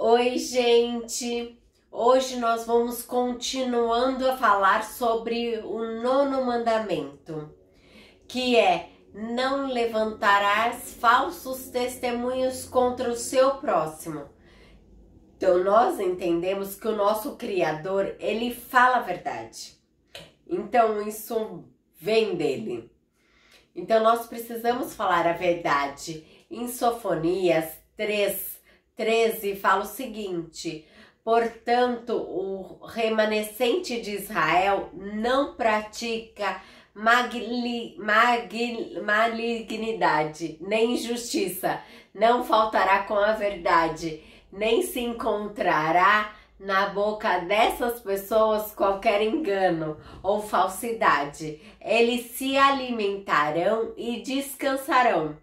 Oi, gente! Hoje nós vamos continuando a falar sobre o nono mandamento, que é: não levantarás falsos testemunhos contra o seu próximo. Então nós entendemos que o nosso Criador, ele fala a verdade. Então isso vem dele. Então nós precisamos falar a verdade. Em Sofonias 3:13 fala o seguinte: portanto, o remanescente de Israel não pratica malignidade, nem injustiça, não faltará com a verdade, nem se encontrará na boca dessas pessoas qualquer engano ou falsidade. Eles se alimentarão e descansarão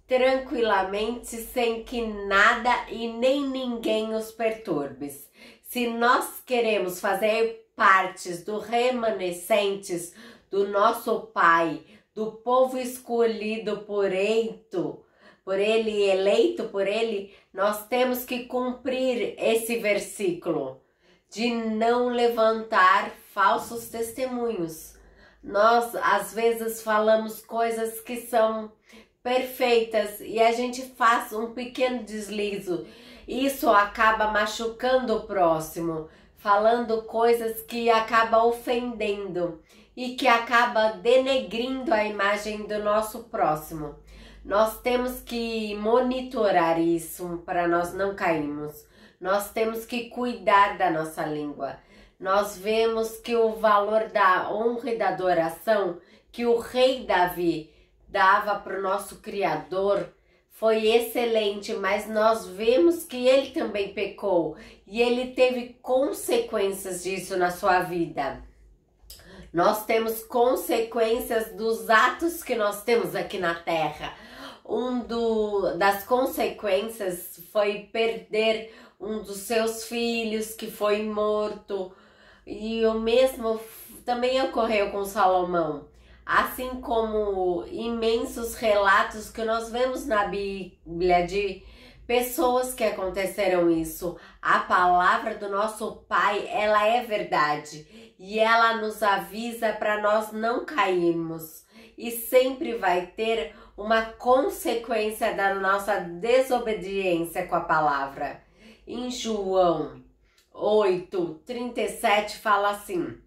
tranquilamente, sem que nada e nem ninguém os perturbe. Se nós queremos fazer partes do remanescentes do nosso Pai, do povo escolhido por ele, eleito por ele, nós temos que cumprir esse versículo de não levantar falsos testemunhos. Nós às vezes falamos coisas que são perfeitas e a gente faz um pequeno deslizo. Isso acaba machucando o próximo, falando coisas que acaba ofendendo e que acaba denegrindo a imagem do nosso próximo. Nós temos que monitorar isso para nós não cairmos. Nós temos que cuidar da nossa língua. Nós vemos que o valor da honra e da adoração que o rei Davi dava para o nosso Criador foi excelente, mas nós vemos que ele também pecou e ele teve consequências disso na sua vida. Nós temos consequências dos atos que nós temos aqui na terra. Das consequências foi perder um dos seus filhos, que foi morto, e o mesmo também ocorreu com Salomão. Assim como imensos relatos que nós vemos na Bíblia de pessoas que aconteceram isso. A palavra do nosso Pai, ela é verdade e ela nos avisa para nós não cairmos. E sempre vai ter uma consequência da nossa desobediência com a palavra. Em João 8:37 fala assim: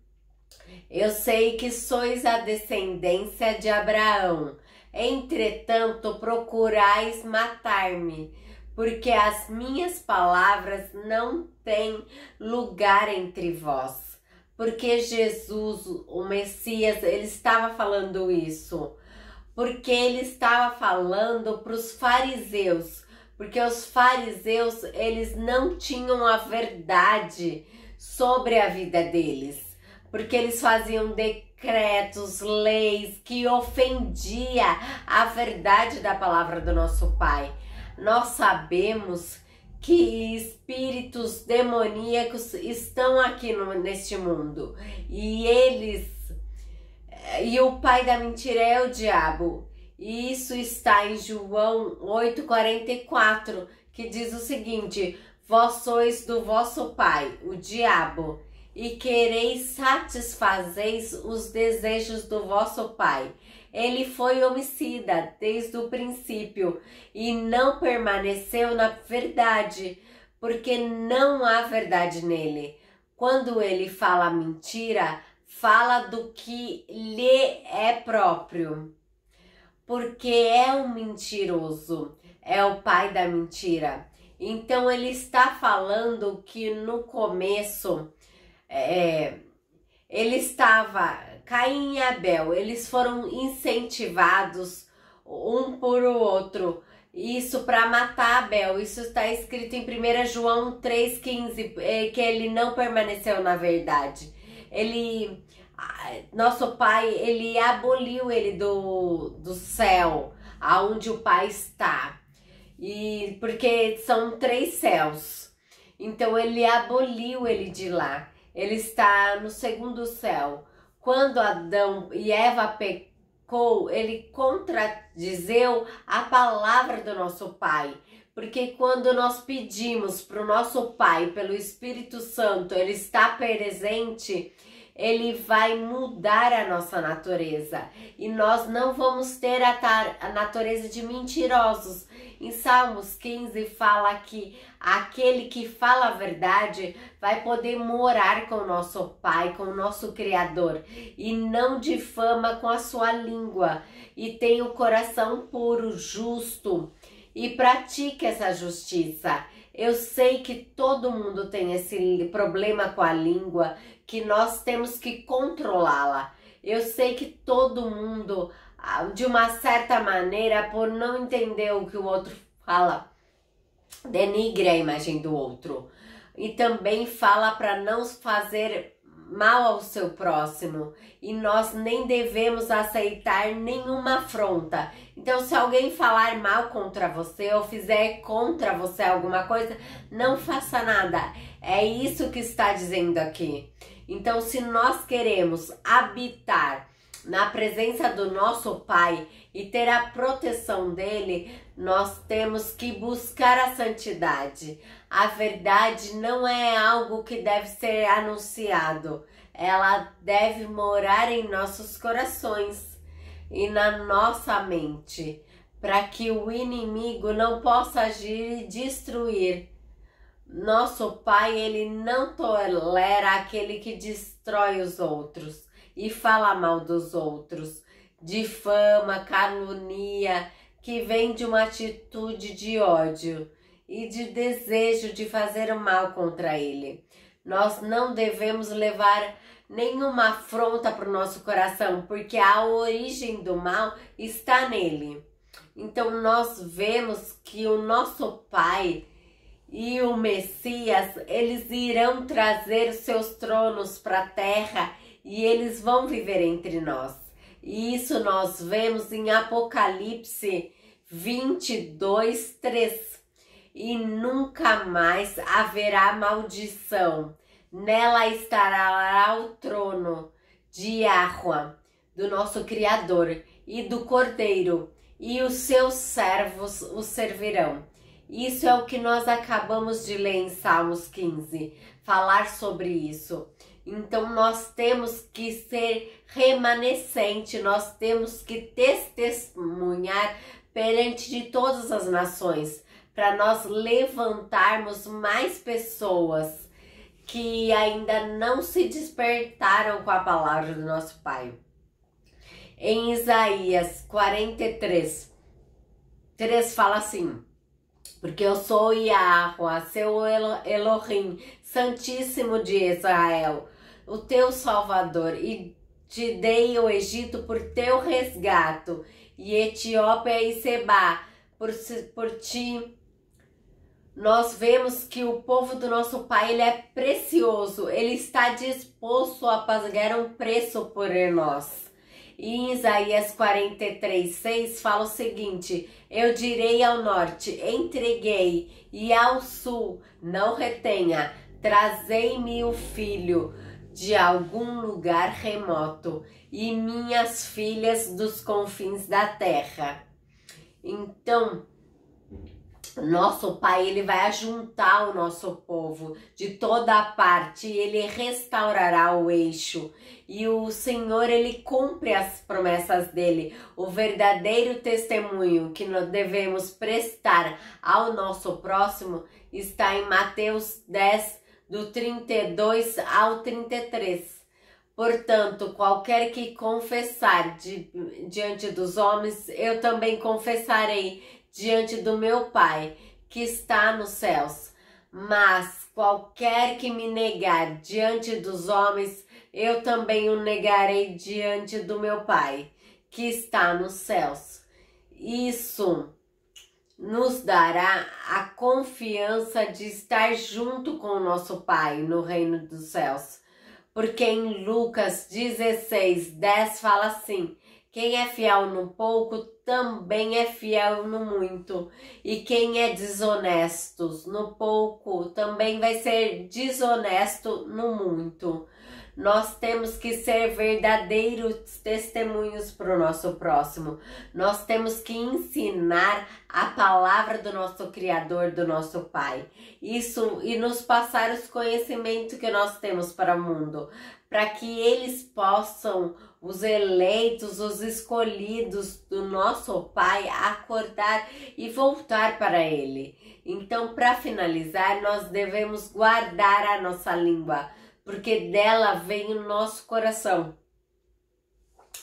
eu sei que sois a descendência de Abraão, entretanto procurais matar-me, porque as minhas palavras não têm lugar entre vós. Porque Jesus, o Messias, ele estava falando isso, porque ele estava falando para os fariseus, porque os fariseus, eles não tinham a verdade sobre a vida deles. Porque eles faziam decretos, leis que ofendia a verdade da palavra do nosso Pai. Nós sabemos que espíritos demoníacos estão aqui neste mundo. E o pai da mentira é o diabo. E isso está em João 8:44, que diz o seguinte: vós sois do vosso pai, o diabo, e quereis satisfazeis os desejos do vosso pai. Ele foi homicida desde o princípio e não permaneceu na verdade, porque não há verdade nele. Quando ele fala mentira, fala do que lhe é próprio, porque é um mentiroso, é o pai da mentira. Então ele está falando que no começo Caim e Abel, eles foram incentivados um por o outro, isso para matar Abel. Isso está escrito em 1 João 3:15, que ele não permaneceu na verdade. Nosso pai, ele aboliu ele do céu, aonde o pai está, e porque são 3 céus, então ele aboliu ele de lá. Ele está no segundo céu. Quando Adão e Eva pecou, ele contradizeu a palavra do nosso Pai, Porque quando nós pedimos para o nosso Pai, pelo Espírito Santo, Ele está presente, Ele vai mudar a nossa natureza. E nós não vamos ter a natureza de mentirosos. Em Salmos 15 fala que aquele que fala a verdade vai poder morar com o nosso Pai, com o nosso Criador. E não difama com a sua língua. E tem o coração puro, justo. E pratique essa justiça. Eu sei que todo mundo tem esse problema com a língua, que nós temos que controlá-la. Eu sei que todo mundo, de uma certa maneira, por não entender o que o outro fala, denigre a imagem do outro. E também fala para não fazer mal ao seu próximo, e nós nem devemos aceitar nenhuma afronta. Então, se alguém falar mal contra você ou fizer contra você alguma coisa, não faça nada. É isso que está dizendo aqui. Então, se nós queremos habitar na presença do nosso Pai e ter a proteção dele, nós temos que buscar a santidade. A verdade não é algo que deve ser anunciado, ela deve morar em nossos corações e na nossa mente, para que o inimigo não possa agir e destruir. Nosso Pai, ele não tolera aquele que destrói os outros e fala mal dos outros, difama, calunia, que vem de uma atitude de ódio e de desejo de fazer mal contra ele. Nós não devemos levar nenhuma afronta para o nosso coração, porque a origem do mal está nele. Então nós vemos que o nosso Pai e o Messias, eles irão trazer seus tronos para a terra e eles vão viver entre nós. E isso nós vemos em Apocalipse 22, 3. E nunca mais haverá maldição. Nela estará o trono de Yahweh, do nosso Criador, e do Cordeiro, e os seus servos o servirão. Isso é o que nós acabamos de ler em Salmos 15, falar sobre isso. Então nós temos que ser remanescente, nós temos que testemunhar perante de todas as nações, para nós levantarmos mais pessoas que ainda não se despertaram com a palavra do nosso Pai. Em Isaías 43, 3 fala assim: porque eu sou Yahweh, seu Elohim, Santíssimo de Israel, o teu Salvador, e te dei o Egito por teu resgato, e Etiópia e Sebá por ti. Nós vemos que o povo do nosso Pai, ele é precioso, ele está disposto a pagar um preço por nós. E em Isaías 43, 6 fala o seguinte: eu direi ao norte, entreguei, e ao sul, não retenha, trazei-me o filho de algum lugar remoto, e minhas filhas dos confins da terra. Então, nosso Pai, ele vai ajuntar o nosso povo de toda a parte, ele restaurará o eixo. E o Senhor, ele cumpre as promessas dele. O verdadeiro testemunho que nós devemos prestar ao nosso próximo está em Mateus 10, do 32 ao 33. Portanto, qualquer que confessar diante dos homens, eu também confessarei diante do meu Pai, que está nos céus. Mas qualquer que me negar diante dos homens, eu também o negarei diante do meu Pai, que está nos céus. Isso nos dará a confiança de estar junto com o nosso Pai no reino dos céus. Porque em Lucas 16, 10 fala assim: quem é fiel no pouco também é fiel no muito. E quem é desonesto no pouco também vai ser desonesto no muito. Nós temos que ser verdadeiros testemunhos para o nosso próximo. Nós temos que ensinar a palavra do nosso Criador, do nosso Pai. Isso, e nos passar os conhecimentos que nós temos para o mundo, para que eles possam, os eleitos, os escolhidos do nosso Pai, acordar e voltar para Ele. Então, para finalizar, nós devemos guardar a nossa língua, porque dela vem o nosso coração.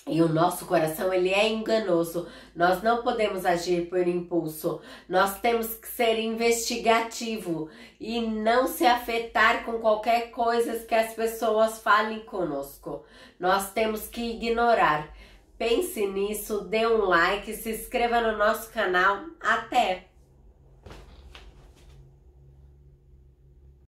E o nosso coração, ele é enganoso. Nós não podemos agir por impulso. Nós temos que ser investigativo e não se afetar com qualquer coisa que as pessoas falem conosco. Nós temos que ignorar. Pense nisso, dê um like, se inscreva no nosso canal. Até!